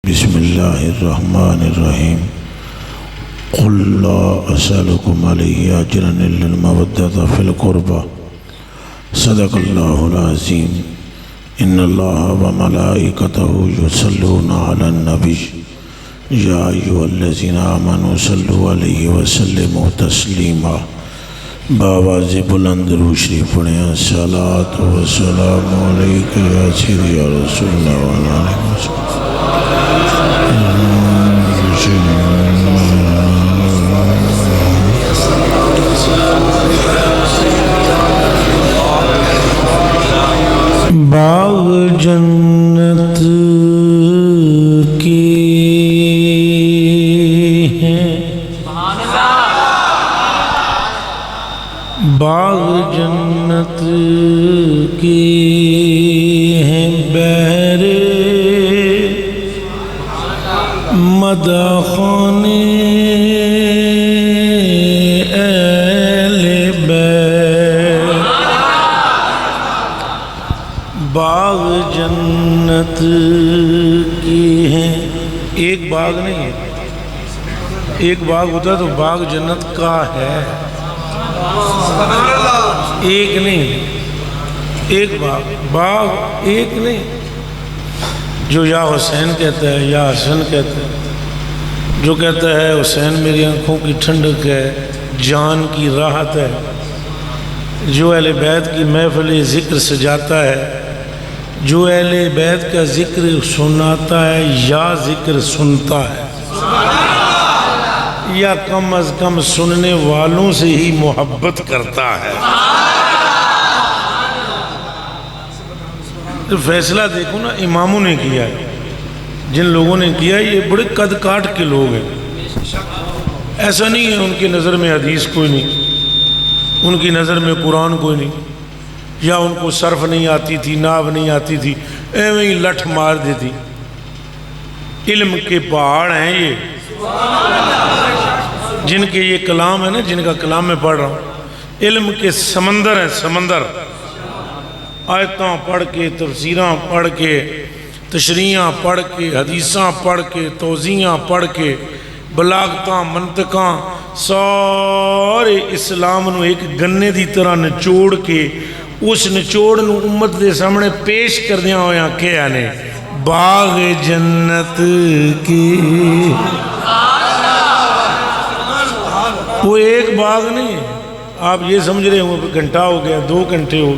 بسم اللہ الرحمن الرحیم قل لا اسألکم علیہ اجرا الا المودۃ فی القربى صدق اللہ العظیم ان اللہ وملائکتہ یصلون علی النبی یا ایھا الذین آمنوا صلوا علیہ وسلموا تسلیما باواز بلند روشری پڑھیں الصلاۃ والسلام علیک یا سیدی یا رسول اللہ وعلیہ وسلم باغ جنت کی باغ جنت کی ہیں بہر مداخانے اہل بیت باغ جنت کی ہیں ایک باغ نہیں ہے ایک باغ ہوتا تو باغ جنت کا ہے ایک نہیں ایک باغ ایک نہیں جو یا حسین کہتا ہے یا حسن کہتا ہے جو کہتا ہے حسین میری آنکھوں کی ٹھنڈک ہے جان کی راحت ہے جو اہل بیت کی محفل ذکر سجاتا ہے جو اہل بیت کا ذکر سناتا ہے یا ذکر سنتا ہے یا کم از کم سننے والوں سے ہی محبت کرتا ہے فیصلہ دیکھو نا اماموں نے کیا ہے جن لوگوں نے کیا ہے یہ بڑے قد کاٹ کے لوگ ہیں ایسا نہیں ہے ان کی نظر میں حدیث کوئی نہیں ان کی نظر میں قرآن کوئی نہیں یا ان کو صرف نہیں آتی تھی ناو نہیں آتی تھی ایویں ہی لٹھ مار دیتی علم کے پہاڑ ہیں یہ جن کے یہ کلام ہے نا جن کا کلام میں پڑھ رہا ہوں علم کے سمندر ہیں سمندر آیتاں پڑھ کے تفسیراں پڑھ کے تشریحاں پڑھ کے حدیثاں پڑھ کے توضیحاں پڑھ کے بلاغتاں منطقاں سارے اسلام نو ایک گنے دی طرح نچوڑ کے اس نچوڑ نو امت دے سامنے پیش کر دیا ہویا کیا نے باغ جنت کی وہ ایک باغ نہیں ہے آپ یہ سمجھ رہے ہوں گھنٹہ ہو گیا 2 گھنٹے ہو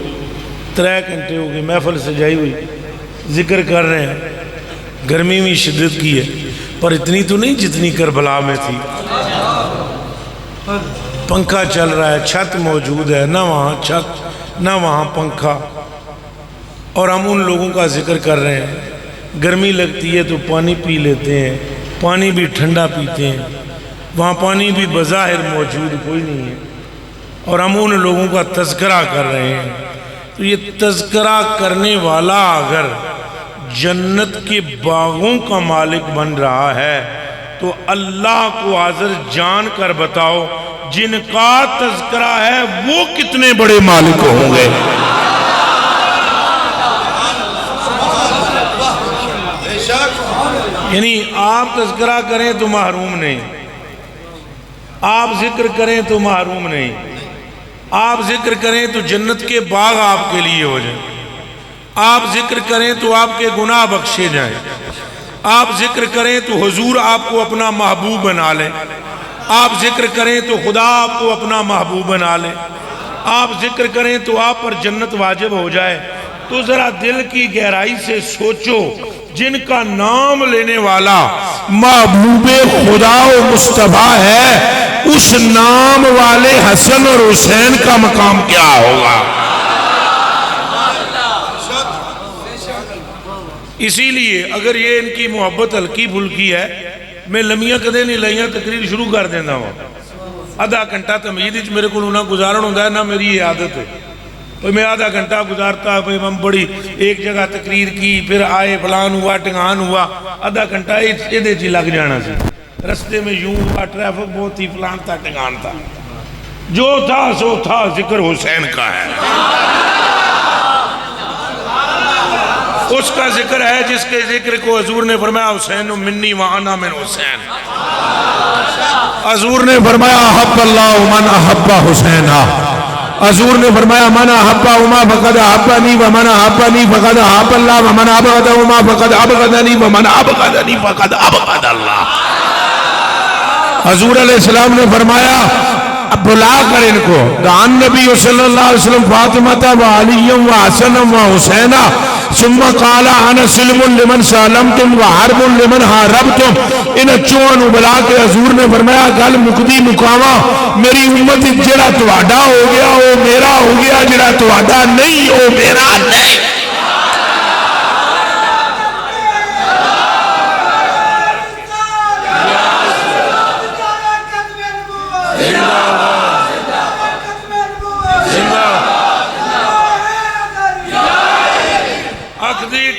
3 گھنٹے ہو گئے محفل سجائی ہوئی ذکر کر رہے ہیں گرمی میں شدت کی ہے پر اتنی تو نہیں جتنی کربلا میں تھی پنکھا چل رہا ہے چھت موجود ہے نہ وہاں چھت نہ وہاں پنکھا اور ہم ان لوگوں کا ذکر کر رہے ہیں گرمی لگتی ہے تو پانی پی لیتے ہیں پانی بھی ٹھنڈا پیتے ہیں وہاں پانی بھی بظاہر موجود کوئی نہیں ہے اور ہم ان لوگوں کا تذکرہ کر رہے ہیں تو یہ تذکرہ کرنے والا اگر جنت کے باغوں کا مالک بن رہا ہے تو اللہ کو حاضر جان کر بتاؤ جن کا تذکرہ ہے وہ کتنے بڑے مالک ہوں گے یعنی آپ تذکرہ کریں تو محروم نہیں آپ ذکر کریں تو محروم نہیں آپ ذکر کریں تو جنت کے باغ آپ کے لیے ہو جائیں آپ ذکر کریں تو آپ کے گناہ بخشے جائیں آپ ذکر کریں تو حضور آپ کو اپنا محبوب بنا لیں آپ ذکر کریں تو خدا آپ کو اپنا محبوب بنا لیں آپ ذکر کریں تو آپ پر جنت واجب ہو جائے تو ذرا دل کی گہرائی سے سوچو جن کا نام لینے والا محبوب خدا و مصطفیٰ ہے اس نام والے حسن اور حسین کا مقام کیا ہوگا اسی لیے اگر یہ ان کی محبت ہلکی پھلکی ہے میں لمیاں کدے نہیں لائیاں تقریر شروع کر دینا ہوں آدھا گھنٹہ تمہید میرے کو نہ گزارن ہوتا ہے نہ میری یہ عادت ہے میں آدھا گھنٹہ گزارتا ہم بڑی ایک جگہ تقریر کی پھر آئے فلان ہوا ٹنگان ہوا آدھا گھنٹہ یہ جی لگ جانا سی رستے میں یوں ہوا ٹریفک بہت ہی فلان تھا ٹنگان تھا جو تھا سو تھا ذکر حسین کا ہے اس کا ذکر ہے جس کے ذکر کو حضور نے فرمایا حسین منی وانا من حسین. حضور نے فرمایا احب اللہ من احب حسینا. حضور نے فرمایا من احبہما فقد احبنی ومن احبنی فقد احب اللہ ومن ابغضہما فقد ابغضنی ومن ابغضنی فقد ابغض اللہ. حضور علیہ السلام نے فرمایا اب بلا کر ان کو دعان نبی صلی اللہ علیہ وسلم فاطمہ و علی و حسن و حسینہ ثم قال انا سلم لمن سالمتم و حرب لمن حاربتم. ان چون بلا کے حضور نے فرمایا گل مکدی مقاما میری امت جڑا تواڈا ہو گیا وہ میرا ہو گیا جڑا تواڈا نہیں وہ میرا نہیں.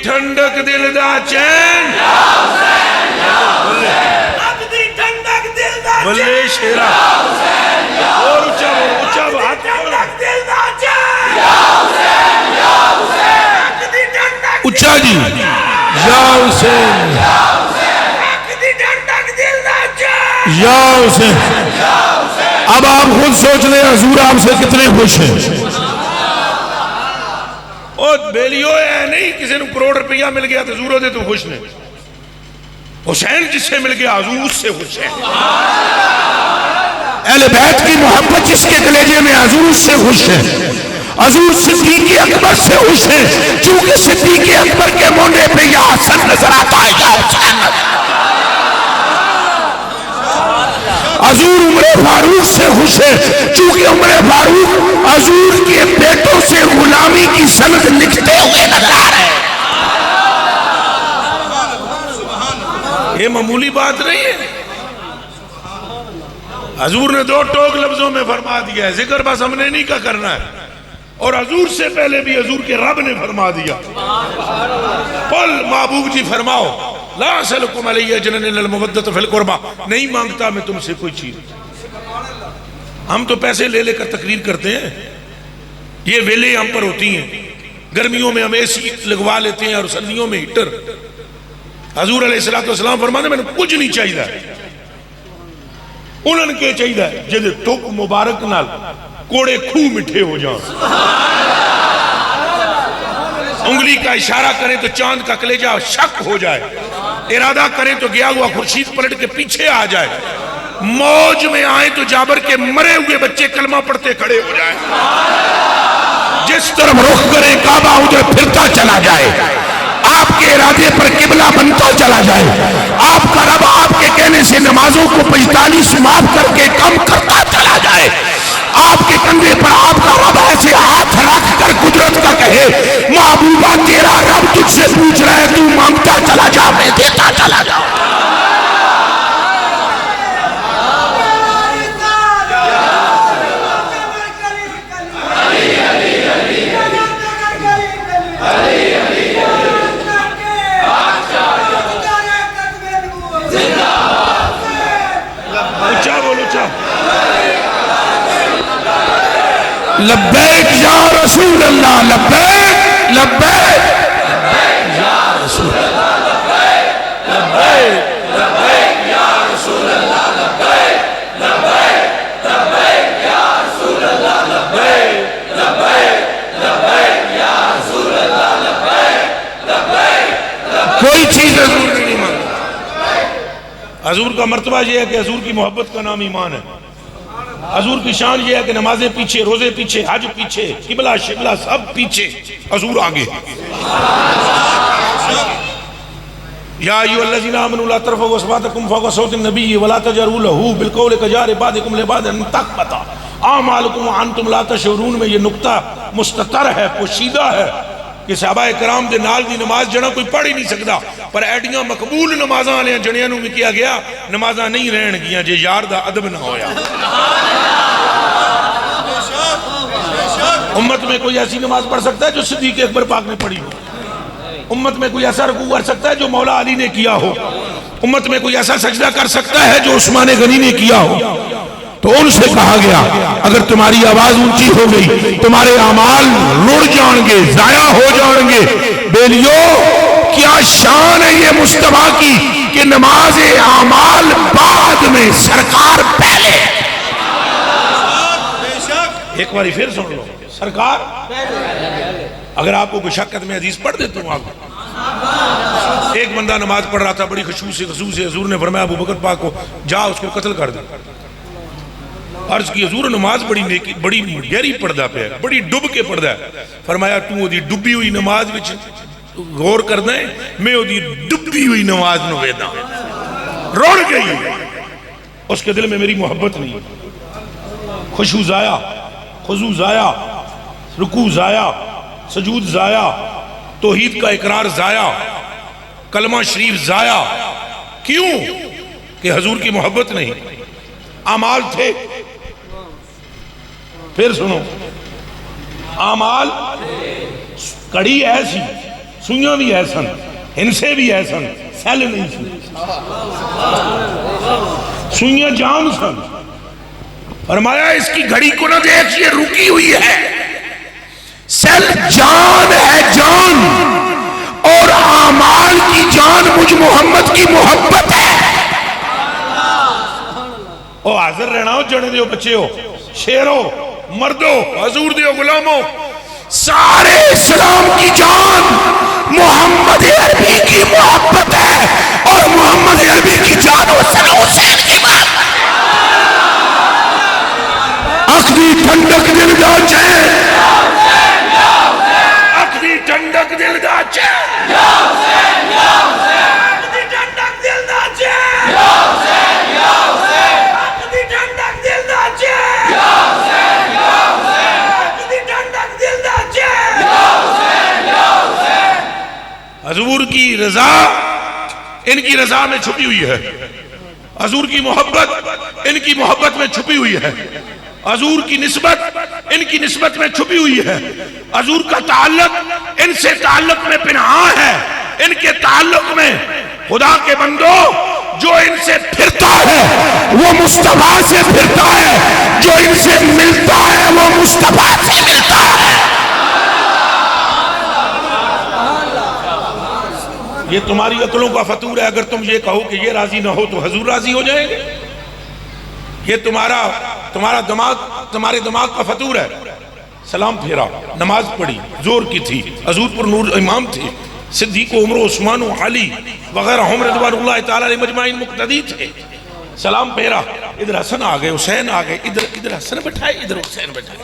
ٹھنڈک دل دا چین بلے شیرہ اور اچھا بات اچھا جی یا حسین یا حسین. اب آپ خود سوچ لیں حضور آپ سے کتنے خوش ہیں. اور بیلیو ہے نہیں کسی نے کروڑ روپیہ مل گیا تو حضور دے تو خوش نہیں. حسین جس سے مل گیا حضور اس سے خوش ہے. اہل بیت کی محبت جس کے کلیجے میں حضور اس سے خوش ہے. حضور صدیق اکبر سے خوش ہے چونکہ صدیق اکبر کے مونڈے پہ یا حسن نظر آتا ہے یا حسین. حضور عمر فاروق سے خوش ہے چونکہ عمر فاروق حضور کے بیٹوں سے غلامی کی سند لکھتے ہوئے نظر آ رہے ہیں. یہ معمولی بات نہیں ہے. حضور نے دو ٹوک لفظوں میں فرما دیا ہے ذکر بس ہم نے نہیں کا کرنا ہے. اور حضور سے پہلے بھی حضور کے رب نے فرما دیا قل محبوب جی فرماؤ لا اسألکم علیہ جنن المودۃ فی القربہ نہیں مانگتا میں تم سے کوئی چیز. ہم تو پیسے لے لے کر تقریر کرتے ہیں. یہ ویلے ہم پر ہوتی ہیں. گرمیوں میں ہم اے سی لگوا لیتے ہیں اور سردیوں میں ہیٹر. حضور علیہ السلام فرمانے میں نے کچھ نہیں چاہیے انہوں کے چاہیے جدے ٹوک مبارک نال کوڑے کھو مٹھے ہو جان. انگلی کا اشارہ کریں تو چاند کا کلیجہ شک ہو جائے. ارادہ کریں تو گیا ہوا خورشید پلٹ کے پیچھے آ جائے. موج میں آئیں تو جابر کے مرے ہوئے بچے کلمہ پڑھتے کھڑے ہو جائیں. جس طرف رخ کریں کعبہ ادھر پھرتا چلا جائے. آپ کے ارادے پر قبلہ بنتا چلا جائے. آپ کا رب آپ کے کہنے سے نمازوں کو 45 معاف کر کے کم کرتا چلا جائے. آپ کے کندھے پر آپ کا رب ایسے ہاتھ رکھ کر قدرت کا کہے محبوبہ تیرا رب تجھ سے پوچھ رہا ہے تو مانگتا چلا جا میں دیتا چلا جا. لبیک یا رسول اللہ لبیک لبیک یا رسول اللہ لبیک لبیک لبیک یا رسول اللہ لبیک لبیک لبیک یا رسول اللہ لبیک لبیک لبیک یا رسول اللہ لبیک لبیک. کوئی چیز حضور نہیں مانگتا. حضور کا مرتبہ یہ ہے کہ حضور کی محبت کا نام ایمان ہے. حضور کی شان یہ ہے کہ نمازیں پیچھے روزے پیچھے حج پیچھے قبلہ شبلہ سب پیچھے حضور آگے. یا ایھا الذین آمنوا لا ترفعوا اصواتکم فوق صوت النبی ولا تجہروا لہ بالقول کجہر بعضکم لبعض ان تحبط اعمالکم وانتم لا تشعرون میں یہ نقطہ مستتر ہے پوشیدہ ہے کہ صحابہ کرام دے نال دی نماز جڑا کوئی پڑھ ہی نہیں سکتا پر ایڈیاں مقبول نمازاں والے جڑیاں نوں بھی کیا گیا نمازاں نہیں رہن گیاں جے یار دا ادب نہ ہویا. امت میں کوئی ایسی نماز پڑھ سکتا ہے جو صدیق اکبر پاک نے پڑھی ہو. امت میں کوئی ایسا رکوع کر سکتا ہے جو مولا علی نے کیا ہو. امت میں کوئی ایسا سجدہ کر سکتا ہے جو عثمان غنی نے کیا ہو. تو ان سے کہا گیا اگر تمہاری آواز اونچی ہو گئی تمہارے اعمال رڑ جائیں گے ضائع ہو جائیں گے. بیلیو کیا شان ہے یہ مصطفیٰ کی کہ نماز اعمال بعد میں، سرکار پہلے. ایک باری پھر سن لو، سرکار اگر آپ کو کوئی شکت میں حدیث پڑھ دیتا ہوں آپ کو. ایک بندہ نماز پڑھ رہا تھا بڑی خشوع سے حضور نے فرمایا ابو بکر پاک کو جا اس کو قتل کر دے. عرض کی حضور نماز بڑی گہری پڑھدا پہ ہے، بڑی ڈب کے پڑھدا ہے. فرمایا تو دی ڈبی ہوئی نماز وچ غور کرنا ہے، میں دی ڈبی ہوئی نماز نو ویدا. روڑ گئی اس کے دل میں میری محبت نہیں. خشوع ضائع، خضوع ضائع، رکوع ضائع، سجود ضائع، توحید کا اقرار ضائع، کلمہ شریف ضائع. کیوں؟ کہ حضور کی محبت نہیں. اعمال تھے، پھر سنو، اعمال کڑی ایسی، سوئیاں بھی ایسن، ہنسے بھی ایسن، سیل نہیں سن، سوئیاں جام سن. فرمایا اس کی گھڑی کو نہ دیکھ، یہ رکی ہوئی ہے. سیل جان ہے، جان، اور اعمال کی جان مجھ محمد کی محبت ہے. او حاضر رہنا ہو، جڑے دیو بچے ہو، شیرو، مردو، حضور دیو غلاموں، سارے اسلام کی جان محمد عربی کی محبت ہے، اور محمد عربی کی جان حسن حسین کی محبت. اخذی ٹھنڈک دل دا چین، اخذی ٹھنڈک دل دا چین، اخذی ٹھنڈک دل دا چین، اخذی ٹھنڈک دل دا چین، اخذی ٹھنڈک دل دا چین. حضور کی رضا ان کی رضا میں چھپی ہوئی ہے، حضور کی محبت ان کی محبت میں چھپی ہوئی ہے، حضور کی نسبت ان کی نسبت میں چھپی ہوئی ہے، حضور کا تعلق ان سے تعلق میں پنہاں ہے. ان کے تعلق میں خدا کے بندو جو ان سے پھرتا ہے وہ مصطفیٰ سے پھرتا ہے، جو ان سے ملتا ہے وہ مصطفیٰ سے ملتا ہے. یہ تمہاری عقلوں کا فطور ہے. اگر تم یہ کہو کہ یہ راضی نہ ہو تو حضور راضی ہو جائیں گے. یہ تمہارا دماغ، تمہارے دماغ کا فطور ہے. سلام پھیرا، نماز پڑھی، زور کی تھی، حضور پر نور امام تھے، صدیق و عمر و عثمان و علی وغیرہ ہم رضوان اللہ تعالیٰ علیہ مجمعین مقتدی تھے. سلام پھیرا، ادھر حسن آ گئے، حسین آ گئے، ادھر حسن بٹھائے، ادھر حسین بٹھائے.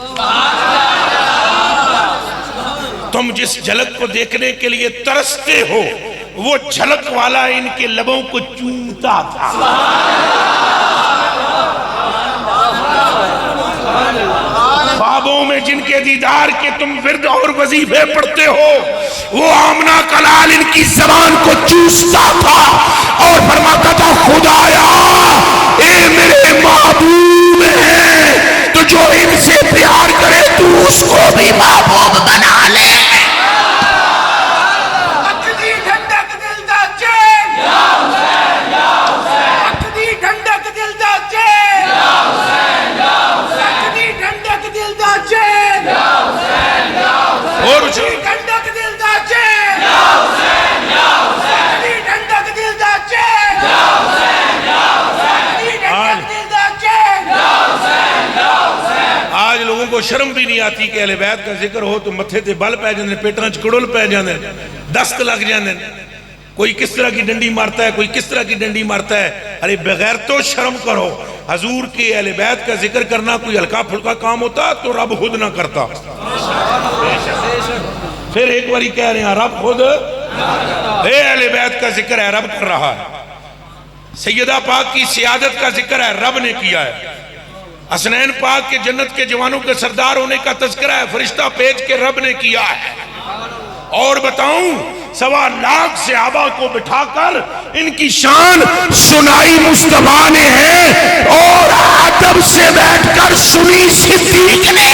تم جس جھلک کو دیکھنے کے لیے ترستے ہو وہ جھلک والا ان کے لبوں کو چومتا تھا. خوابوں میں جن کے دیدار کے تم ورد اور وظیفے پڑھتے ہو وہ آمنہ کلال ان کی زبان کو چوستا تھا اور فرماتا تھا خدایا اے میرے محبوب ہیں تو جو ان سے پیار کرے تو اس کو بھی محبوب بنا لے. آج لوگوں کو شرم بھی نہیں آتی کہ اہل بیت کا ذکر ہو تو متھے تے بل پہ جاندے، پیٹاں چ کڑول پہ جاندے، دست لگ جاندے. کوئی کس طرح کی ڈنڈی مارتا ہے، کوئی کس طرح کی ڈنڈی مارتا ہے. ارے بغیر تو شرم کرو. حضور کے اہل بیت کا ذکر کرنا کوئی ہلکا پھلکا کام ہوتا تو رب خود نہ کرتا. پھر ایک باری کہہ رہے ہیں رب خود، اے اہل بیت کا ذکر ہے رب کر رہا ہے. سیدہ پاک کی سیادت کا ذکر ہے رب نے کیا ہے. حسنین پاک کے جنت کے جوانوں کے سردار ہونے کا تذکرہ ہے فرشتہ بھیج کے رب نے کیا ہے. اور بتاؤں 1.25 لاکھ صحابہ کو بٹھا کر ان کی شان سنائی مصطفیٰ نے ہے اور ادب سے بیٹھ کر سنی صدیق نے.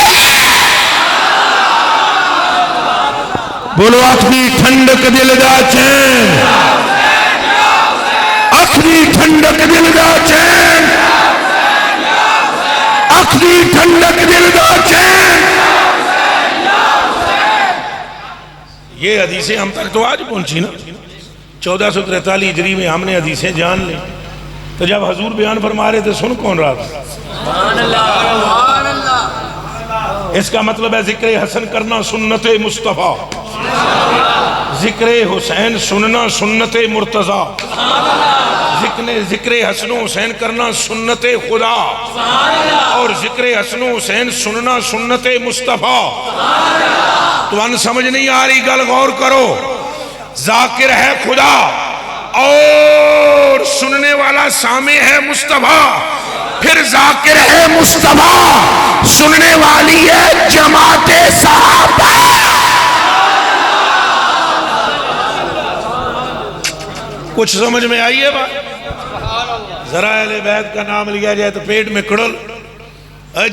بولو اپنی ٹھنڈک دل دا چین، اپنی ٹھنڈک دل دا چین، اپنی ٹھنڈک دل دا چین. یہ حدیثیں ہم تک تو آج پہنچی نا، 1443 ہجری میں ہم نے حدیثیں جان لی، تو جب حضور بیان فرما رہے تھے سن کون رہا تھا؟ اس کا مطلب ہے ذکر حسن کرنا سنت مصطفیٰ، ذکر حسین سننا سنت مرتضیٰ، ذکر حسن و حسین کرنا سنت خدا، اور ذکر حسن و حسین سننا سنت مصطفیٰ۔ تو ان سمجھ نہیں آ رہی گل، غور کرو۔ ذاکر ہے خدا اور سننے والا سامع ہے مصطفیٰ، پھر ذاکر ہے مصطفیٰ، سننے والی ہے جماعت صحابہ۔ کچھ سمجھ میں آئی ہے بات؟ ذرا اہل بیت کا نام لیا جائے تو پیٹ میں کڑل،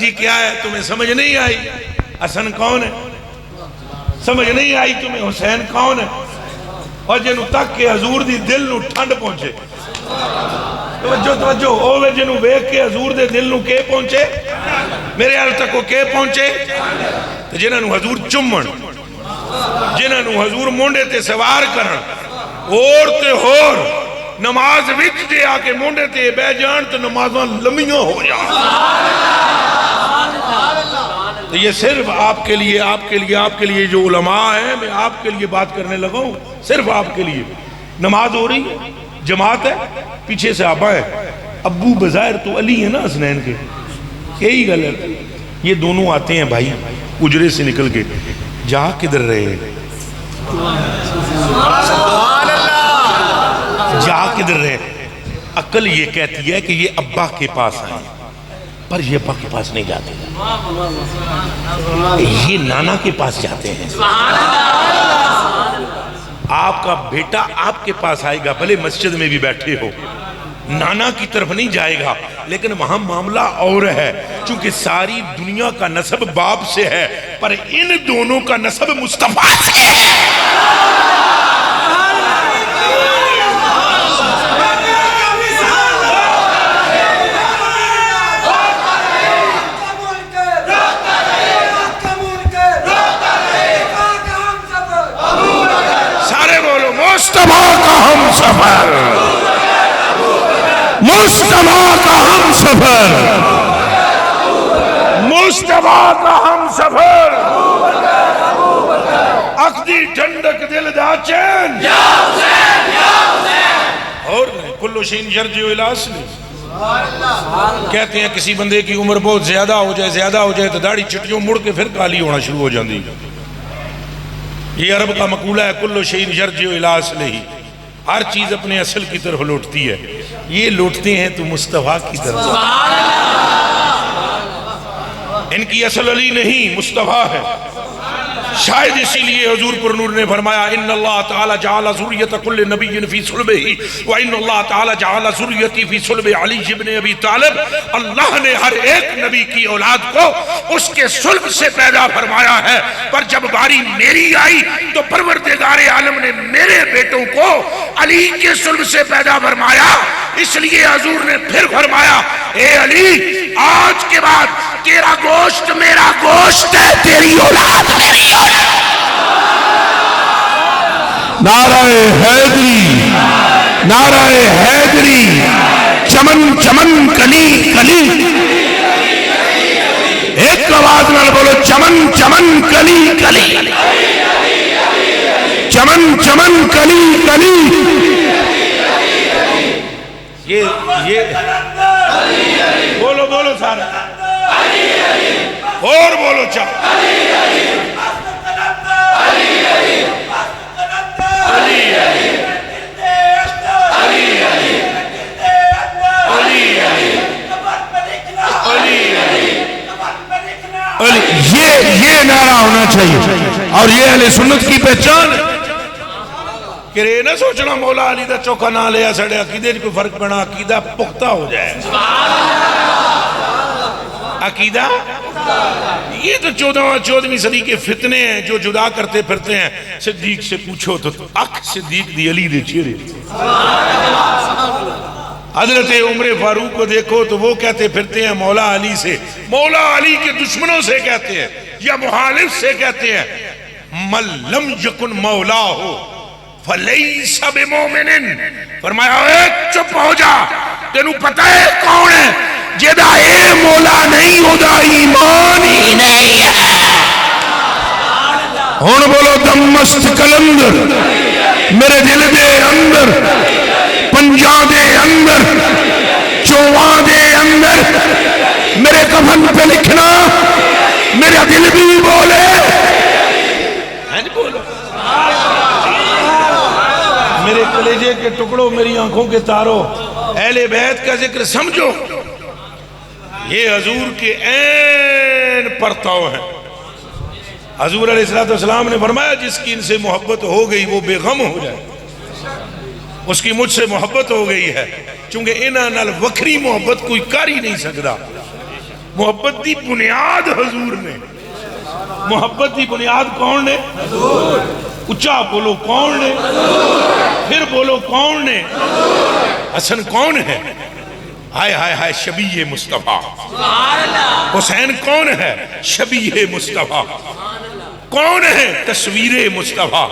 جی کیا ہے تمہیں سمجھ نہیں آئی؟ حسن کون ہے؟ سمجھ نہیں آئی تمہیں حسین کون ہے؟ اور جنہوں تک کہ حضور دی دل نو ٹھنڈ پہنچے، توجہ اوے جنہوں بیک کے حضور دے دل نو کے پہنچے، میرے حال تک وہ کے پہنچے، جنہوں حضور چمن، جنہوں حضور مونڈے تے سوار کرن، اور تے ہور نماز وچ دے آکے مونڈے تے بے جان تو نمازاں لمیاں ہو جان۔ تو یہ صرف آپ کے لیے جو علماء ہیں، میں آپ کے لیے بات کرنے لگا ہوں، صرف آپ کے لیے۔ نماز ہو رہی ہے، جماعت ہے، پیچھے سے آبا ہے، ابو بظاہر تو علی ہے نا حسنین کے، یہی گل ہے۔ یہ دونوں آتے ہیں بھائی اجرے سے نکل کے، جا کدھر رہے، جا کدھر رہے؟ عقل یہ کہتی ہے کہ یہ ابا کے پاس آئیں، پر یہ ابا کے پاس نہیں جاتے، یہ نانا کے پاس جاتے ہیں۔ آپ کا بیٹا آپ کے پاس آئے گا، بھلے مسجد میں بھی بیٹھے ہو، نانا کی طرف نہیں جائے گا، لیکن وہاں معاملہ اور ہے، چونکہ ساری دنیا کا نسب باپ سے ہے، پر ان دونوں کا نسب مصطفیٰ سے ہے۔ مصطفیٰ کا ہم سفر، مصطفیٰ کا ہم سفر، مصطفیٰ کا ہم سفر، عقدی ٹھنڈک دل دا چین، اور کلو شین یرجع الی اصلہ۔ کہتے ہیں کسی بندے کی عمر بہت زیادہ ہو جائے تو داڑھی چٹیوں مڑ کے پھر کالی ہونا شروع ہو جاندی۔ یہ عرب کا مقولہ ہے، کلو شین یرجع الی اصلہ، ہر چیز اپنے اصل کی طرف لوٹتی ہے، یہ لوٹتے ہیں تو مصطفیٰ کی طرف۔ ان کی اصل علی نہیں مصطفیٰ ہے، شاید اسی لیے حضور پر نور نے فرمایا ان اللہ تعالی جعل ذریت کل نبی فی صلبہ وان اللہ تعالی جعل ذریتی فی صلب علی ابن ابی طالب، اللہ نے ہر ایک نبی کی اولاد کو اس کے صلب سے پیدا فرمایا ہے، پر جب باری میری آئی تو پروردگار عالم نے میرے بیٹوں کو علی کے صلب سے پیدا فرمایا، اس لیے حضور نے پھر فرمایا اے علی آج کے بعد تیرا گوشت میرا گوشت ہے، تیری اولاد میری اولاد۔ نعرہ حیدری، نعرہ حیدری، چمن چمن کلی کلی، ایک آواز نہ بولو، چمن چمن کلی کلی، چمن چمن کلی کلی۔ یہ بولو بولو سارا، اور بولو چاہ، یہ نعرہ ہونا چاہیے، اور یہ اہل سنت کی پہچان ہے کہ یہ نہ سوچنا مولا علی دا چوکا نہ لیا سڑے عقیدے کوئی فرق پڑا، عقیدہ پختہ ہو جائے، عقیدہ۔ یہ تو 14ویں صدی کے فتنے ہیں جو جدا کرتے پھرتے ہیں۔ صدیق سے پوچھو تو اک صدیق دی علی دے چہرے، حضرت عمر فاروق کو دیکھو تو وہ کہتے پھرتے ہیں مولا علی سے، مولا علی کے دشمنوں سے کہتے ہیں یا محالف سے کہتے ہیں، من لم یکن مولا ہو فلیس بمومن. فرمایا اے چپ ہو جا، تینوں پتہ ہے کون ہے جیدہ اے مولا نہیں ہودا ایمان ہی نہیں ہے. ہون بولو دمست کلندر میرے دل دے اندر، پنجاں دے اندر، چواں دے اندر، میرے کفن پہ لکھنا میرا دل بھی بولے. میرے کلیجے کے ٹکڑوں، میری آنکھوں کے تاروں، اہل بیت کا ذکر سمجھو، یہ حضور کے عین پرتاؤ ہیں. حضور علیہ السلام نے فرمایا جس کی ان سے محبت ہو گئی وہ بے غم ہو جائے. اس کی مجھ سے محبت ہو گئی ہے، چونکہ انہاں نال وکری محبت کوئی کر ہی نہیں سکتا. محبت دی بنیاد حضور نے. محبت دی بنیاد کون نے؟ اچھا بولو کون نے؟ پھر بولو کون نے؟ حسن کون ہے؟ ہائے ہائے ہائے شبیہ مصطفیٰ. حسین کون ہے؟ شبیہ مصطفیٰ. کون ہے؟ تصویر مصطفیٰ.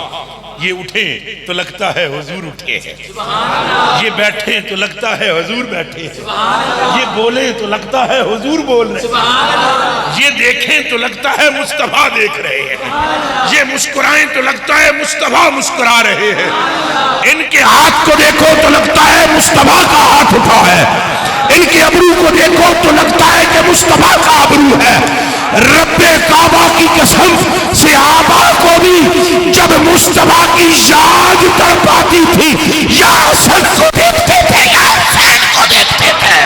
یہ اٹھیں تو لگتا ہے حضور اٹھے ہیں، یہ بیٹھیں تو لگتا ہے حضور بیٹھے ہیں، یہ بولیں تو لگتا ہے حضور بول رہے ہیں، یہ دیکھیں تو لگتا ہے مصطفیٰ دیکھ رہے ہیں، یہ مسکرائیں تو لگتا ہے مصطفیٰ مسکرا رہے ہیں. ان کے ہاتھ کو دیکھو تو لگتا ہے مصطفیٰ کا ہاتھ اٹھا ہے، ان کے ابرو کو دیکھو تو لگتا ہے کہ مصطفیٰ کا ابرو ہے. رب کعبہ کی قسم صحابہ کو بھی جب مصطفیٰ کی یاد کر پاتی تھی یا حسن کو دیکھتے تھے یا حسین کو دیکھتے تھے.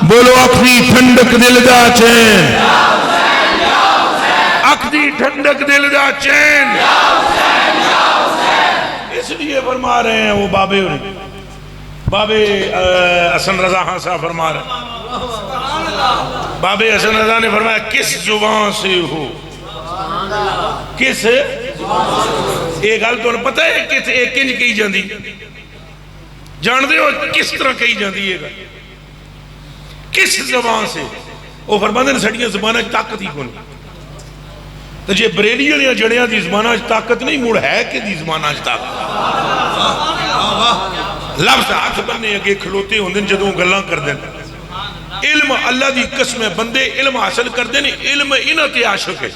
بولو اپنی ٹھنڈک دل دا چین، اکھدی ٹھنڈک دل دا چین. اس لیے فرما رہے ہیں وہ بابے حسن رضا خان صاحب فرما رہے ہیں، بابے حسن رضا نے فرمایا کس زبان سے ہو، کس ایک گل تو پتہ ہے کہ ایک کنج کہی جاندی جان دے ہو کس طرح کہی جاندی ہے کس زبان سے. وہ فرماتے ہیں سڑیاں زبانہ طاقت ہی کون تو جے بریلیوں یا جڑیاں دی زبانہ طاقت نہیں مڑ ہے کہ دی زبانہ طاقت. لفظ ہاتھ بننے اگے کھلوتے ہوندے جدوں گلاں کر دیں. علم اللہ دی قسم بندے علم حاصل کر دیں، علم انہاں تے عاشق ہے.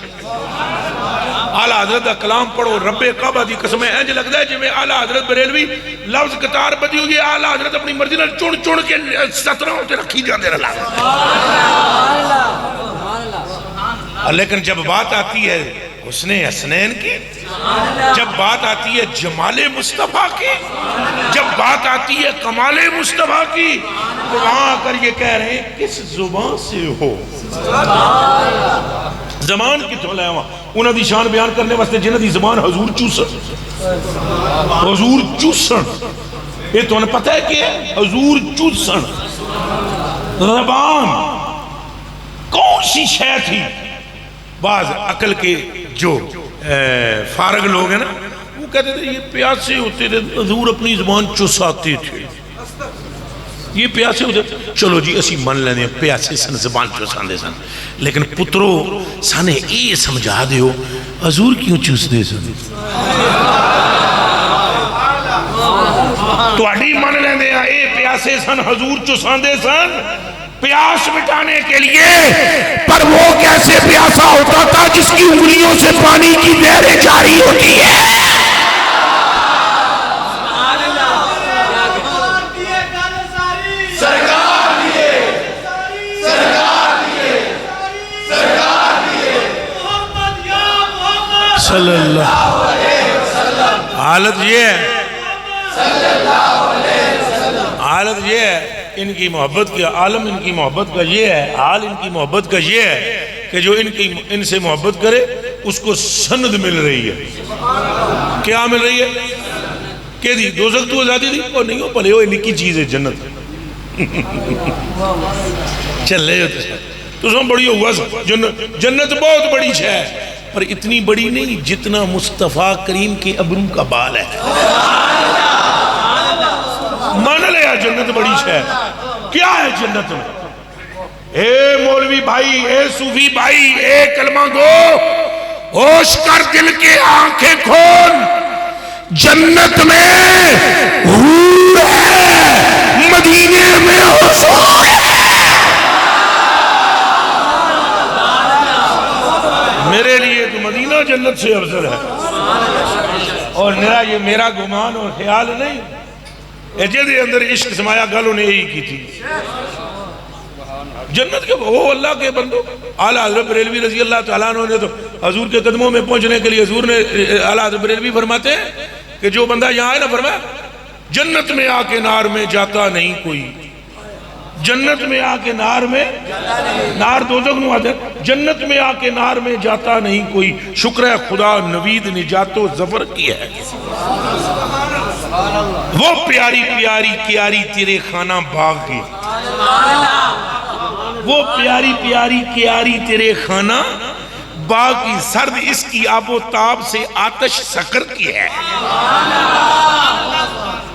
اعلیٰ حضرت دا کلام پڑھو رب کعبہ دی قسم ہے انج لگتا ہے جی میں اعلیٰ حضرت بریلوی لفظ قطار بدی ہوگی اعلیٰ حضرت اپنی مرضی نہ چون کے ستروں تے رکھی جاندے رہا. لیکن جب بات آتی ہے حسن حسنین کی، جب بات آتی ہے جمال مصطفیٰ کی، جب بات آتی ہے کمال مصطفیٰ کی، تو وہاں کر یہ کہہ رہے ہیں کس زبان سے ہو. زبان کی تو لے وہاں انہوں دی شان بیان کرنے واسطے جنہ دی زبان حضور چوسن. حضور چوسن یہ تو انہیں پتہ ہے کہ حضور چوسن. زبان کون سی شے تھی؟ بعض عقل کے جو فارغ لوگ ہیں نا وہ کہتے تھے یہ پیاسے ہوتے تھے حضور اپنی زبان چساتے تھے، یہ پیاسے ہوتے تھے. چلو جی اسی من لینے پیاسے سن زبان چساندے سن، لیکن پترو سانے یہ سمجھا دیو حضور کیوں چوس دے سن؟ تو اڈی من لینے اے پیاسے سن حضور چساندے سن پیاس مٹانے کے لیے. پر وہ کیسے پیاسا ہوتا تھا جس کی انگلیوں سے پانی کی نہریں جاری ہوتی ہے. صلی اللہ علیہ وسلم. حالت یہ ہے، حالت یہ ہے ان کی محبت کا عالم، ان کی محبت کا یہ ہے حال، ان کی محبت کا یہ ہے کہ جو ان سے محبت کرے اس کو سند مل رہی ہے. کیا مل رہی ہے؟ کہ دی دوزخ تو آزادی دی اور نہیں ہو پلے ہو انکی چیز ہے جنت. چلے تو سب بڑی ہوا جنت بہت بڑی ہے پر اتنی بڑی نہیں جتنا مصطفیٰ کریم کے ابرو کا بال ہے. مان لیا جنت بڑی ہے. کیا ہے جنت میں؟ اے مولوی بھائی، اے صوفی بھائی، اے کلمہ گو، ہوش کر دل کے آنکھیں کھول، جنت میں حور ہے، مدینے میں حضور ہے۔ میرے لیے تو مدینہ جنت سے افضل ہے، اور یہ میرا گمان اور خیال نہیں، جدے اندر عشق سمایا گل انہیں یہی کی تھی۔ جنت کے وہ اللہ کے بندو، اعلیٰ حضرت بریلوی رضی اللہ تعالیٰ عنہ نے تو حضور کے قدموں میں پہنچنے کے لیے حضور نے، اعلیٰ حضرت بریلوی فرماتے ہیں کہ جو بندہ یہاں ہے نا، فرمایا جنت میں آ کے نار میں جاتا نہیں کوئی، جنت میں آ کے نار میں، نار دوزخ نو آتے، جنت میں آ کے نار میں جاتا نہیں کوئی، شکر ہے خدا نوید نجات و ظفر کی ہے۔ وہ پیاری پیاری کیاری تیرے خانہ باغ کی، وہ پیاری پیاری کیاری تیرے خانہ باغ کی، سرد اس کی آب و تاب سے آتش سکر کی ہے۔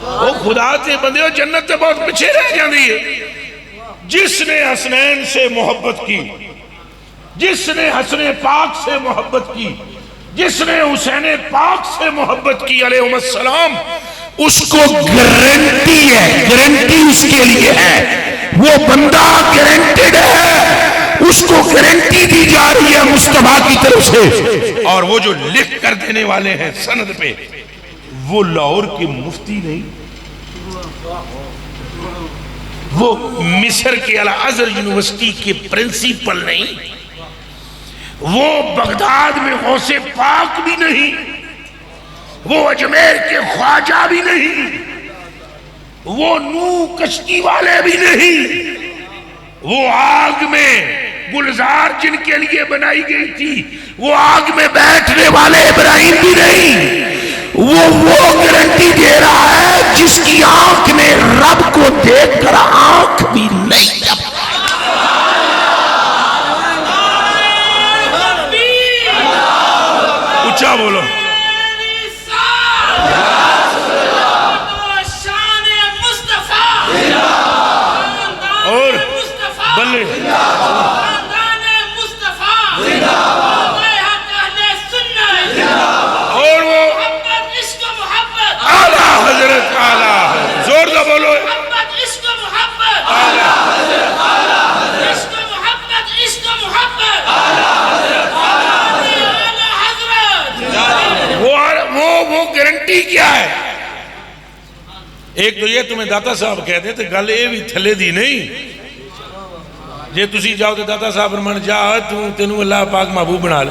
وہ خدا سے بندے ہو، جنت سے بہت پیچھے رہ جاندی ہے۔ جس نے حسنین سے محبت کی، جس نے حسن پاک سے محبت کی، جس نے حسین پاک سے محبت کی علیہ السلام، اس کو گارنٹی ہے، گارنٹی اس کے لیے ہے، وہ بندہ گارنٹیڈ ہے، اس کو گارنٹی دی جا رہی ہے مصطفیٰ کی طرف سے۔ اور وہ جو لکھ کر دینے والے ہیں سند پہ، وہ لاہور کے مفتی نہیں، وہ مصر کے الازہر یونیورسٹی کے پرنسپل نہیں، وہ بغداد میں غوث پاک بھی نہیں، وہ اجمیر کے خواجہ بھی نہیں، وہ نو کشتی والے بھی نہیں، وہ آگ میں گلزار جن کے لیے بنائی گئی تھی وہ آگ میں بیٹھنے والے ابراہیم بھی نہیں، وہ گارنٹی دے رہا ہے جس کی آنکھ نے رب کو دیکھ کر آنکھ بھی نہیں جب۔ اچھا بولو، اور بلے اور وہ اعلیٰ حضرت، اعلیٰ زور سے بولو، وہ گارنٹی کیا ہے؟ ایک تو یہ تمہیں داتا صاحب کہتے تھے، گل یہ بھی تھلے دی نہیں، جے تسی جاؤ تو داتا صاحب فرمان جا تینوں اللہ پاک محبوب بنا لے۔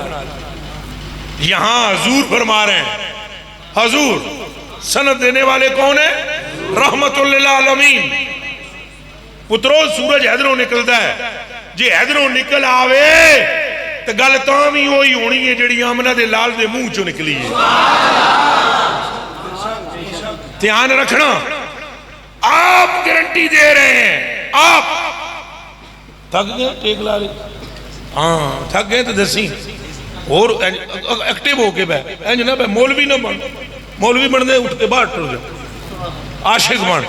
یہاں حضور فرما رہے ہیں، حضور سند دینے والے کون ہیں؟ رحمت للعالمین۔ پترو سورج حیدروں نکلتا ہے، جے حیدروں نکل آوے تو گل تاں بھی ہوئی ہونی ہے جڑی آمنہ دے لال دے منہ چو نکلی ہے۔ دھیان رکھنا، آپ گارنٹی دے رہے ہیں، آپ تھک گئے ٹیک لا رہے، ہاں تھک گئے تو دسی اور ایکٹیو ہو کے بے جناب مولوی نہ بن، مولوی بن دے اٹھ کے باہر ٹر جائے، عاشق بن،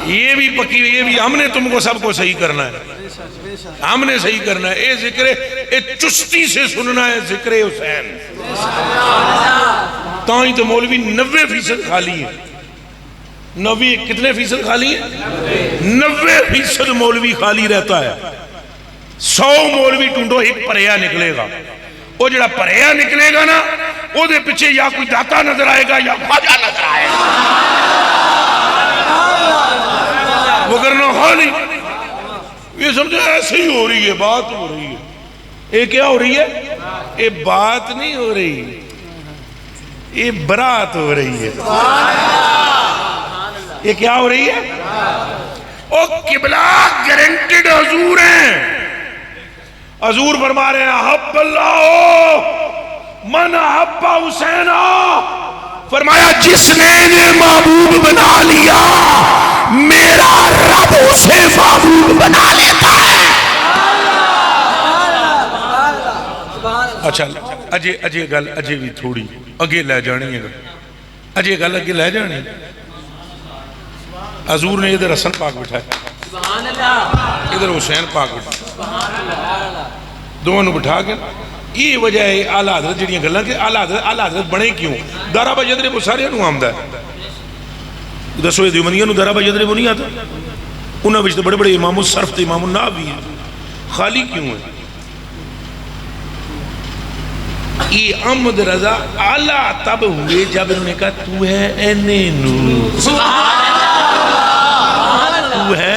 یہ بھی پکی، یہ بھی ہم نے تم کو سب کو صحیح کرنا ہے، ہم نے صحیح کرنا ہے۔ اے ذکر اے چستی سے سننا ہے ذکر حسین، تاں ہی تو مولوی 90% خالی ہے۔ 90 کتنے فیصد خالی ہے؟ 90% مولوی خالی رہتا ہے۔ 100 مولوی ٹونڈو ایک پریا نکلے گا، وہ جڑا پریا نکلے گا نا، وہ دے پیچھے یا کوئی داتا نظر آئے گا یا خواجہ نظر آئے گا، وہ کرنا خالی۔ یہ سمجھے ایسے ہی ہو رہی ہے، بات ہو رہی ہے۔ یہ کیا ہو رہی ہے؟ یہ بات نہیں ہو رہی، یہ برات ہو رہی ہے۔ یہ کیا ہو رہی ہے؟ او قبلہ گارنٹیڈ حضور ہیں۔ حضور فرما رہے ہیں حب اللہ من حب حسین، فرمایا جس نے انہیں محبوب بنا لیا میرا رب اسے محبوب بنا لیتا ہے۔ اچھا اجے گل اجے بھی تھوڑی اگے لے جانی ہے، اجے گل اگے لے جانی۔ حضور نے ادھر حسن پاک بٹھایا، ادھر حسین پاک بٹھایا، دونوں بٹھا کے یہ وجہ ہے آلہ حضرت جڑیاں گلاں کہ آلہ حضرت بنے کیوں؟ دارا بجدرے وہ سارے نو آمدہ ہے دسوے دیوبندیاں نو دارا بجدرے وہ نہیں آتا انہاں وچ بڑے بڑے امام الصرف تے امام النحو ہیں خالی کیوں ہے؟ یہ احمد رضا آلہ تب ہوئے جب انہوں نے کہا تو ہے این نور، تو ہے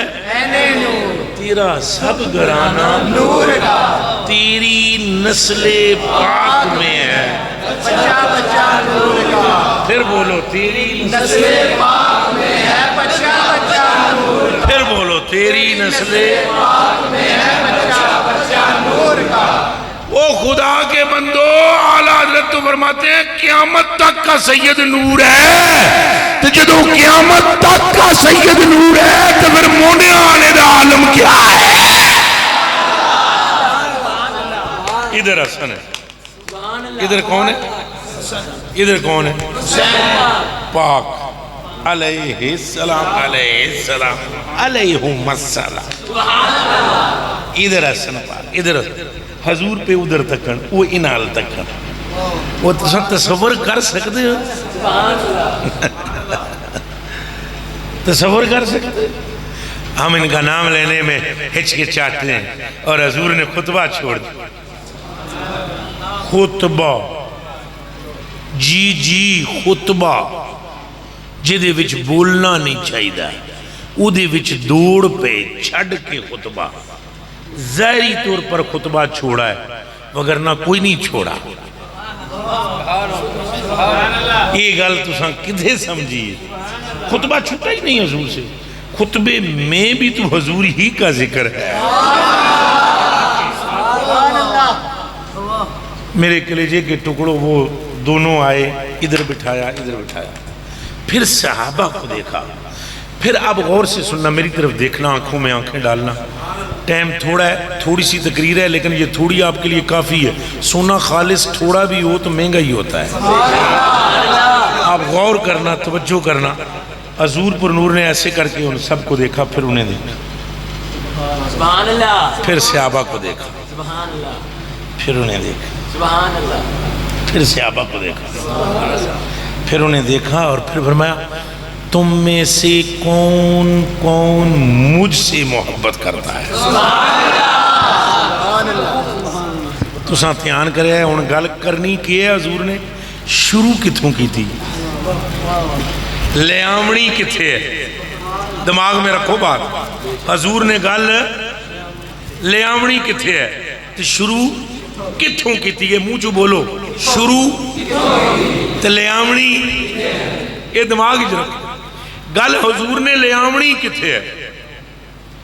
تیرا سب گھرانہ نور کا، تیری نسل پاک میں ہے بچہ بچہ نور کا، پھر بولو تیری نسل پاک میں ہے بچہ بچہ نور کا، پھر بولو تیری نسل پاک میں ہے بچہ بچہ نور کا۔ وہ خدا کے بندو اعلیٰ حضرت تو فرماتے ہیں قیامت تک کا سید نور ہے، تو جدو قیامت تک کا سید نور ہے تو پھر مونے آنے دا عالم کیا ہے؟ ادھر حسن ہے، ادھر کون ہے؟ ادھر کون ہے؟ پاک علیہ السلام علیہ السلام علیہم السلام، ادھر حسن پاک، ادھر حضور پہ ادھر تکن وہ انال تکن، وہ تصور کر سکتے ہو؟ تصور کر سکتے؟ ہم ان کا نام لینے میں ہچکچاتے ہیں اور حضور نے خطبہ چھوڑ دیا، خطبہ جی خطبہ جدے وچ بولنا نہیں چاہیے، اودے وچ دوڑ پہ چھڑ کے خطبہ، ظاہری طور پر خطبہ چھوڑا ہے وگرنہ کوئی نہیں چھوڑا۔ یہ گل تساں کدھے سمجھیے؟ خطبہ چھوٹا ہی نہیں حضور سے، خطبے میں بھی تو حضور ہی کا ذکر ہے۔ میرے کلیجے کے ٹکڑوں وہ دونوں آئے، ادھر بٹھایا ادھر بٹھایا، پھر صحابہ کو دیکھا، پھر اب غور سے سننا، میری طرف دیکھنا، آنکھوں میں آنکھیں ڈالنا، ٹائم تھوڑا ہے، تھوڑی سی تقریر ہے لیکن یہ تھوڑی آپ کے لیے کافی ہے، سونا خالص تھوڑا بھی ہو تو مہنگا ہی ہوتا ہے، آپ غور کرنا، توجہ کرنا۔ حضور پر نور نے ایسے کر کے ان سب کو دیکھا، پھر انہیں دیکھا، سبحان اللہ، پھر صحابہ کو دیکھا، سبحان اللہ، پھر انہیں دیکھا، سبحان اللہ، پھر صحابہ کو دیکھا، پھر انہیں دیکھا اور پھر فرمایا تم میں سے کون کون مجھ سے محبت کرتا ہے؟ تو ساتھ دھیان کرے ہن گل کرنی کی ہے، حضور نے شروع کتھوں کی تھی، لے آمنی کتھے ہے، دماغ میں رکھو بات، حضور نے گل لے آمنی کتھے ہے تو شروع کتھوں کی تھی، یہ منہ جو بولو شروع تو لے آمنی، یہ دماغ جو رکھو، گل حضور نے لے آمنی کتھے ہے؟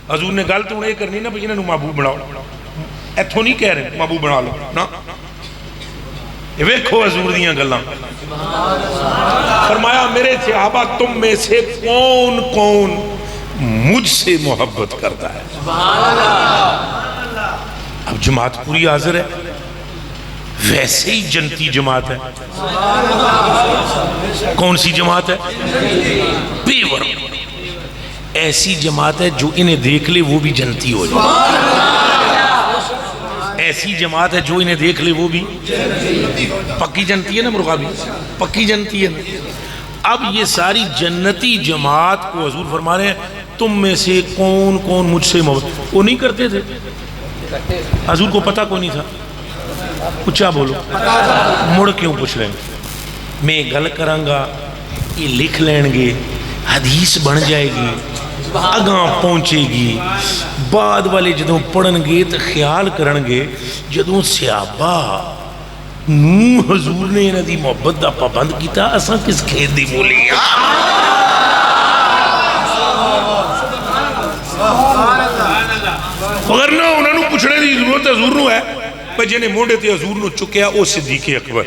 حضور نے گل تو انہیں کرنی نا بھئی انہوں محبوب بناؤ، ایتھوں نہیں کہہ رہے محبوب بنا لو نا، یہ ویکھو حضور دیاں گلاں، فرمایا میرے صحابہ تم میں سے کون کون مجھ سے محبت کرتا ہے؟ اب جماعت پوری حاضر ہے، ویسے ہی جنتی جماعت ہے، کون سی جماعت ہے؟ بے ورم ایسی جماعت ہے جو انہیں دیکھ لے وہ بھی جنتی ہو جائے، ایسی جماعت ہے جو انہیں دیکھ لے وہ بھی پکی جنتی ہے نا، مرغابی پکی جنتی ہے نا۔ اب یہ ساری جنتی جماعت کو حضور فرما رہے ہیں تم میں سے کون کون مجھ سے محبت، وہ نہیں کرتے تھے، حضور کو پتہ کوئی نہیں تھا، اچھا بولو، مڑ کیوں پوچھ رہے ہیں؟ میں گل کرانگا یہ لکھ لین گے، حدیث بن جائے گی، اگاں پہنچے گی، بعد والے جدوں پڑھن گے تو خیال کرن گے جدوں صحابہ نو حضور نے انہاں دی محبت دا پابند کیتا، اساں کس کھیت دی مولی ہیں؟ وگرنہ انہوں نے پوچھنے دی ضرورت حضور نو ہے، پر جنہیں موڑے تھے حضور نو چکیا او صدیق اکبر،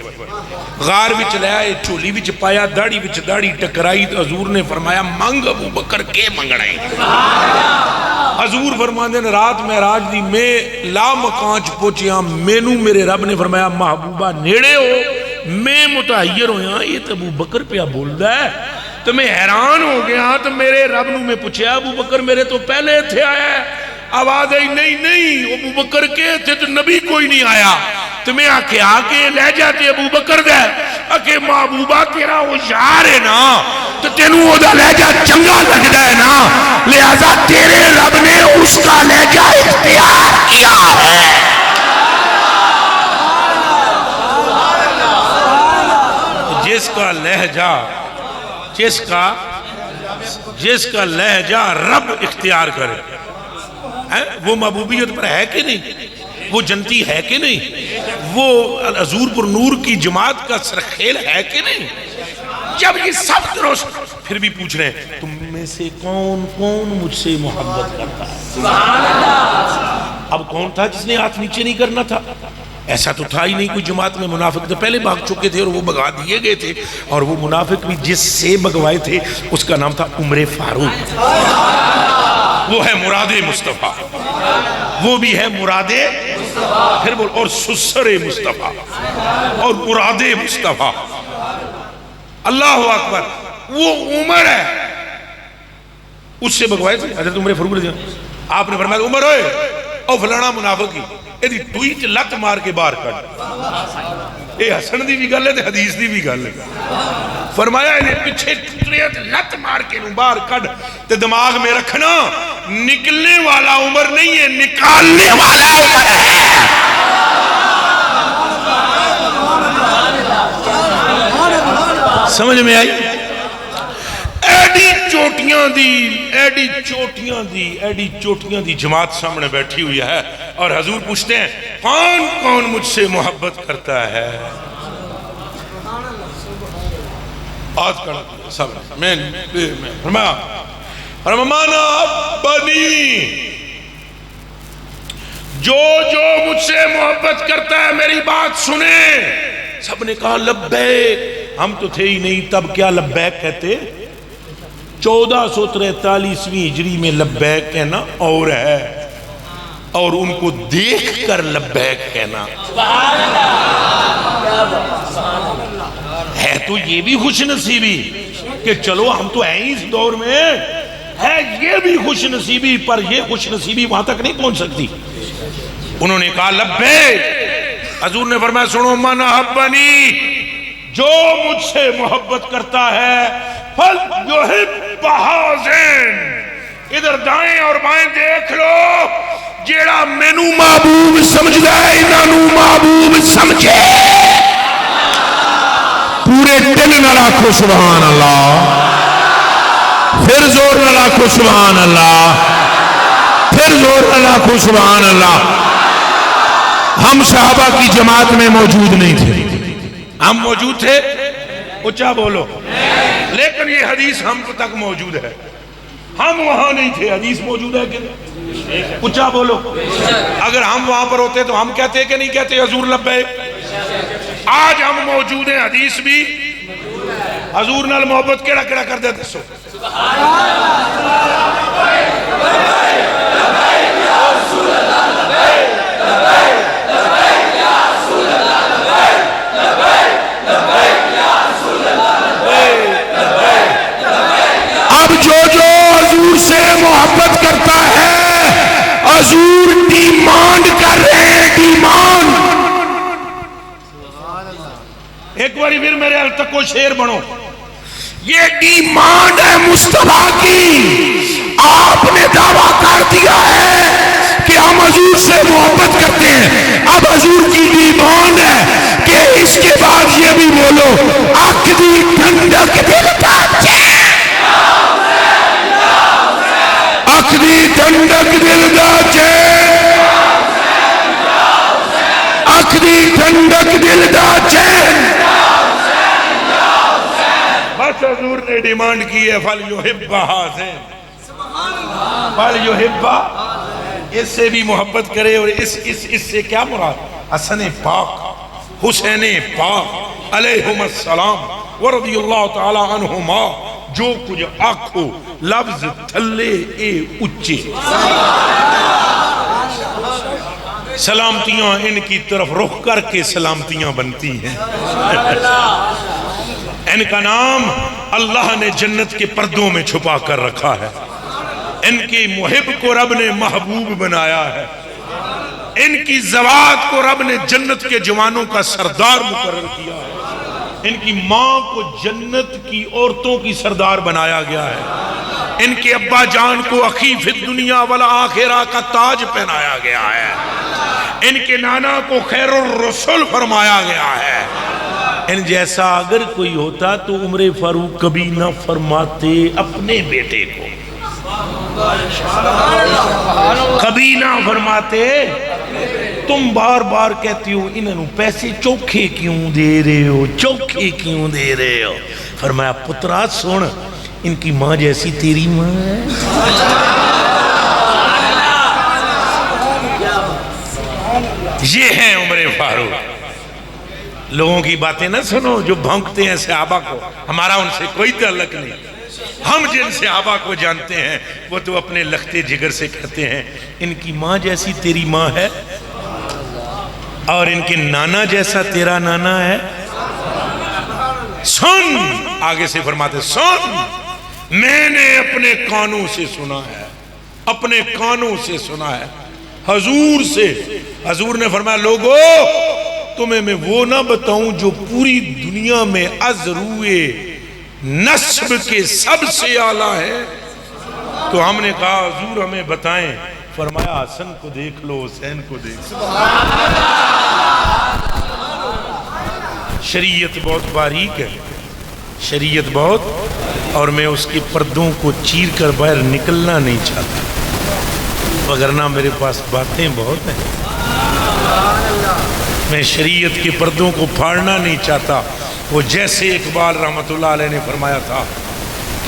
غار وچ لے آئے، چولی وچ پایا، داڑھی وچ داڑھی ٹکرائی تو حضور نے فرمایا مانگ ابو بکر کے منگڑائی۔ حضور فرماندے نے رات معراج دی میں لا مکانچ پہنچیا، مینوں میرے رب نے فرمایا محبوبہ نیڑے ہو، میں متحیر ہویا یہ تو ابو بکر پہ بولدا ہے، تو میں حیران ہو گیا، تو میرے رب نو میں پوچھیا ابو بکر میرے تو پہلے تھے آیا ہے، آواز آئی نہیں ابو بکر کے تھے تو نبی کوئی نہیں آیا تمہیں آکے لے جاتے ابو بکر دے آکے محبوبہ تیرا وہ یار ہے نا تو تینوں وہ دا لہجہ چنگا لگتا ہے نا لہذا تیرے رب نے اس کا لہجہ اختیار کیا ہے. جس کا لہجہ رب اختیار کرے وہ محبوبیت پر ہے کہ نہیں, وہ جنتی ہے کہ نہیں, وہ حضور پر نور کی جماعت کا سرخیل ہے کہ نہیں. جب یہ سب درست پھر بھی پوچھ رہے ہیں تم میں سے کون کون مجھ سے محبت کرتا ہے. سبحان اللہ. اب کون تھا جس نے ہاتھ نیچے نہیں کرنا تھا؟ ایسا تو تھا ہی نہیں. کوئی جماعت میں منافق تو پہلے بھاگ چکے تھے اور وہ بھگا دیے گئے تھے, اور وہ منافق بھی جس سے بھگوائے تھے اس کا نام تھا عمر فاروق. وہ ہے مراد مصطفیٰ, وہ بھی ہے مراد پھر بول اور سسر مصطفیٰ اور مراد مصطفیٰ. اللہ اکبر. وہ عمر ہے, اس سے بھگوائے تھے حضرت عمر فاروق رضی اللہ. آپ نے فرمایا عمر ہوئے او فلانا منافق ہی ایدی ٹوئی چ لت مار کے باہر کٹ. اے حسن دی بھی گل ہے تے حدیث دی بھی گل ہے. فرمایا ایدی پچھے ٹکڑے لت مار کے نو باہر کٹ تے دماغ میں رکھنا نکلنے والا عمر نہیں ہے, نکالنے والا عمر ہے. سمجھ میں آئی؟ ایڈی چوٹیاں دی جماعت سامنے بیٹھی ہوئی ہے اور حضور پوچھتے ہیں کون کون مجھ سے محبت کرتا ہے. آج کڑا سب میں فرمانا بنی جو مجھ سے محبت کرتا ہے میری بات سنے. سب نے کہا لبیک. ہم تو تھے ہی نہیں تب, کیا لبیک کہتے؟ 1443 ہجری میں لبیک کہنا اور ہے, اور ان کو دیکھ کر لبیک کہنا ہے. تو یہ بھی خوش نصیبی کہ چلو ہم تو ہیں اس دور میں, ہے یہ بھی خوش نصیبی, پر یہ خوش نصیبی وہاں تک نہیں پہنچ سکتی. انہوں نے کہا لبیک. حضور نے فرمایا سنو من احبنی, جو مجھ سے محبت کرتا ہے فَلْيُحِبَّ هَٰذِنْ. ادھر دائیں اور بائیں دیکھ لو, جیڑا مینو محبوب سمجھ دے انہوں محبوب سمجھے. پورے دل نہ رکھو سبحان اللہ, پھر زور نہ رکھو سبحان اللہ, پھر زور نہ رکھو سبحان اللہ. ہم صحابہ کی جماعت میں موجود نہیں تھے. ہم موجود تھے, اچھا بولو, لیکن یہ حدیث ہم تک موجود ہے. ہم وہاں نہیں تھے, حدیث موجود ہے کہ اچھا بولو. اگر ہم وہاں پر ہوتے تو ہم کہتے کہ نہیں کہتے حضور لبیک. آج ہم موجود ہیں, حدیث بھی حضور نال محبت کیڑا کیڑا کر دے دسو. اب جو حضور سے محبت کرتا ہے حضور ڈیمانڈ کر رہے ہیں, ڈیمانڈ. ایک باری پھر میرے حال تک کو شیر بنو. یہ ڈیمانڈ ہے مصطفیٰ کی. آپ نے دعویٰ کر دیا ہے کہ ہم حضور سے محبت کرتے ہیں, اب حضور کی ڈیمانڈ ہے کہ اس کے بعد یہ بھی بولو آخری ٹھنڈک دل کا چین, آخری ٹھنڈک دل کا چین, آخری ٹھنڈک دل کا چین. بس حضور نے ڈیمانڈ کی ہے فَلْيُحِبَّ هَٰذِنْ, فَلْيُحِبَّ, اس سے بھی محبت کرے. اور اس سے کیا مراد؟ حسن پاک, حسین پاک علیہم السلام ورضی اللہ تعالی عنہما. جو کچھ آنکھو لفظ تھلے اے اچے, سلامتیاں ان کی طرف رخ کر کے سلامتیاں بنتی ہیں. ان کا نام اللہ نے جنت کے پردوں میں چھپا کر رکھا ہے. ان کی محب کو رب نے محبوب بنایا ہے، ان کی زوات کو رب نے جنت کے جوانوں کا سردار مقرر کیا ہے، ان کی ماں کو جنت کی عورتوں کی سردار بنایا گیا ہے، ان کے ابا جان کو اخی فی الدنیا والآخرہ کا تاج پہنایا گیا ہے، ان کے نانا کو خیر الرسول فرمایا گیا ہے۔ ان جیسا اگر کوئی ہوتا تو عمر فاروق کبھی نہ فرماتے اپنے بیٹے کو، کبھی نہ فرماتے تم بار بار کہتی ہو انہوں پیسے چوکھے کیوں دے رہے ہو، چوکھے کیوں دے رہے ہو؟ فرمایا پترا سن، ان کی ماں جیسی تیری ماں ہے۔ یہ ہے عمر فاروق۔ لوگوں کی باتیں نہ سنو جو بھونکتے ہیں صحابہ کو، ہمارا ان سے کوئی تعلق نہیں۔ ہم جن صحابہ کو جانتے ہیں وہ تو اپنے لختے جگر سے کہتے ہیں ان کی ماں جیسی تیری ماں ہے اور ان کے نانا جیسا تیرا نانا ہے۔ سن، آگے سے فرماتے سن، میں نے اپنے کانوں سے سنا ہے، اپنے کانوں سے سنا ہے حضور سے۔ حضور نے فرمایا لوگو تمہیں میں وہ نہ بتاؤں جو پوری دنیا میں از روئے نسب کے سب سے اعلیٰ ہے؟ تو ہم نے کہا حضور ہمیں بتائیں۔ فرمایا حسن کو دیکھ لو، حسین کو دیکھ لو۔ شریعت بہت باریک ہے، شریعت بہت، اور میں اس کے پردوں کو چیر کر باہر نکلنا نہیں چاہتا، وگرنہ میرے پاس باتیں بہت ہیں۔ میں شریعت کے پردوں کو پھاڑنا نہیں چاہتا۔ وہ جیسے اقبال رحمت اللہ علیہ نے فرمایا تھا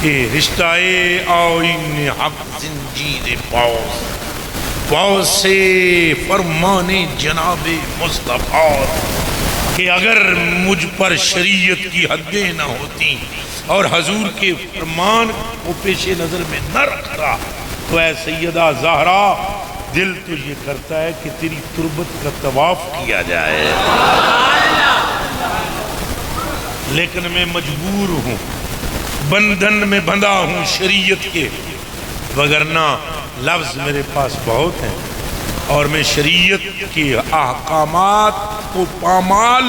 کہ رشتہ آئین حق زنجیر پاؤ، پاؤ سے فرمان جناب مصطفیٰ، کہ اگر مجھ پر شریعت کی حدیں نہ ہوتی اور حضور کے فرمان کو پیش نظر میں نہ رکھتا تو اے سیدہ زہرا دل تو یہ کرتا ہے کہ تیری تربت کا طواف کیا جائے، لیکن میں مجبور ہوں، بندھن میں بندھا ہوں شریعت کے، وگرنہ لفظ میرے پاس بہت ہیں اور میں شریعت کے احکامات کو پامال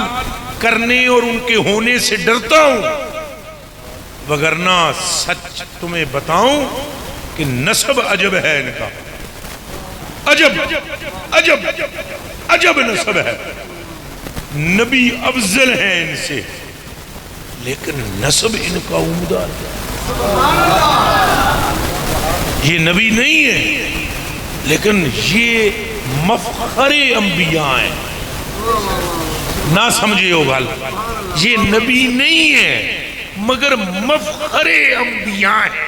کرنے اور ان کے ہونے سے ڈرتا ہوں، وگرنہ سچ تمہیں بتاؤں کہ نسب عجب ہے ان کا، عجب عجب عجب نسب ہے، نبی افضل ہیں ان سے لیکن نسب ان کا عمدہ ہے۔ یہ نبی نہیں ہے لیکن یہ مفخر انبیاء ہیں، نہ سمجھے ہو بھال، یہ نبی نہیں ہے مگر مفخر انبیاء ہیں،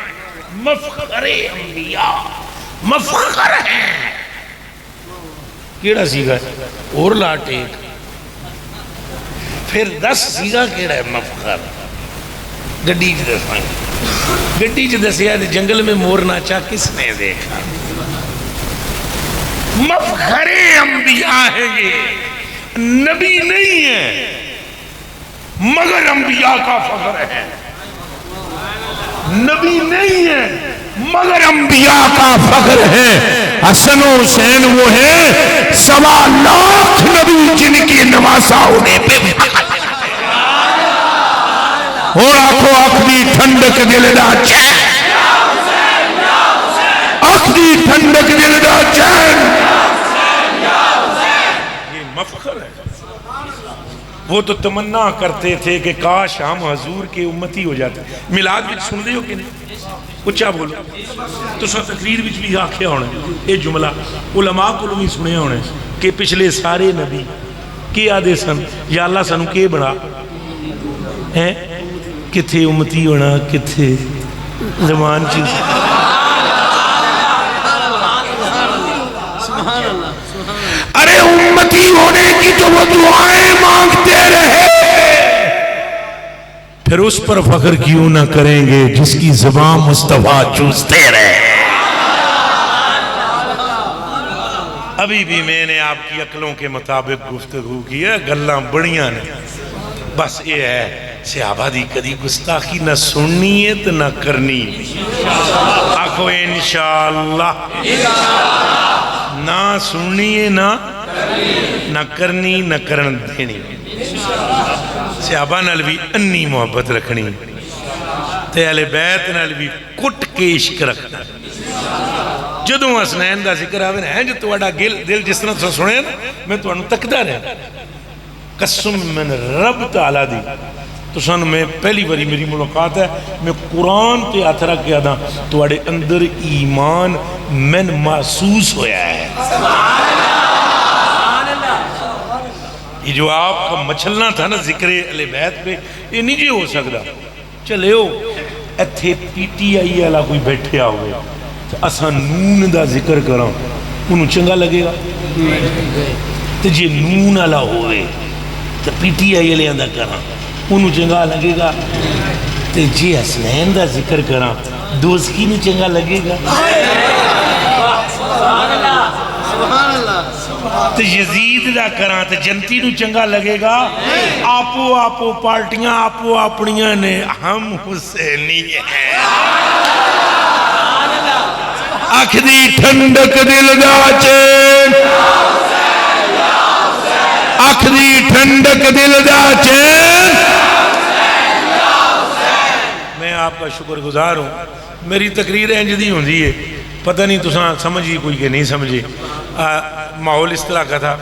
مفخر انبیاء، مفخر ہیں۔ کیڑا سیگا ہے اور لاٹ ایک، پھر 10 سیگا کیڑا ہے مفخر، گڈی چ دساں گے، گڈی چ دسیا جنگل میں مور ناچا کس نے دیکھا؟ مفخر انبیاء ہے، یہ نبی نہیں ہے مگر انبیاء کا فخر ہے، نبی نہیں ہے مگر انبیاء کا فخر ہے۔ حسن و حسین وہ ہے 1.25 لاکھ نبی جن کی نواسا ہونے پہ اور آنکھوں آنکھ ٹھنڈک دل دا چین، آنکھ دی ٹھنڈک دل دا چین، یہ مفخر ہے۔ وہ تو تمنا کرتے تھے کہ کاش ہم حضور کے امتی ہو جاتے۔ میلاد بھی سن دے ہو کہ نہیں؟ اچھا بولو تو سا تقریر بھی بھی آکھیا ہونے یہ جملہ علماء کو بھی سنے ہونے کہ پچھلے سارے نبی کی آدھے سن یا اللہ سنو کے بڑا ہیں کتھے امتی ہونا کتھے زمان چیز۔ ارے امتی ہونے کی تو وہ دعائیں مانگتے رہے، پھر اس پر فخر کیوں نہ کریں گے جس کی زبان مصطفیٰ چوستے رہے۔ ابھی بھی میں نے آپ کی عقلوں کے مطابق گفتگو کی ہے، گلاں بڑیاں نے، بس یہ ہے صحابہ دی کدی گستاخی نہ سننی ہے تو نہ کرنی۔ آخو آخو انشاءاللہ نہ سننی ہے نہ کرنی نہ کرن دینی صحابہ نال بھی انی محبت رکھنی تے اہل بیت نال بھی کٹ کے عشق رکھنا جدوں حسنین دا ذکر آوے نا جو تواڈا دل جس طرح تساں سنے نا میں تانوں تکدا رہا قسم من رب تعالی دی تو سن میں پہلی باری میری ملاقات ہے میں قرآن تے ہاتھ رکھ کے آدھا تواڈے اندر ایمان من محسوس ہویا ہے یہ جو آپ کا مچھلنا تھا نا ذکر اہل بیت پہ یہ نہیں جی ہو سکتا چلے ہو ایتھے پی ٹی آئی والا کوئی بیٹھے ہوئے تو اساں نون دا ذکر کراں انہوں چنگا لگے گا تو جی نون والا ہوئے تو پی ٹی آئی والے دا کراں انہوں چنگا لگے گا تو جی حسنین دا ذکر کراں دوستی نو چنگا لگے گا تو یزید دا کراں تو جنتی نو چنگا لگے گا آپو پارٹیاں آپو اپنیاں نے ہم حسینی ہیں آنکھ دی ٹھنڈک دل دا چین آنکھ دی ٹھنڈک دل دا چین میں آپ کا شکر گزار ہوں میری تقریر انجدی ہوندی ہے پتہ نہیں تساں سمجھی کوئی کہ نہیں سمجھی ماحول اس طرح کا تھا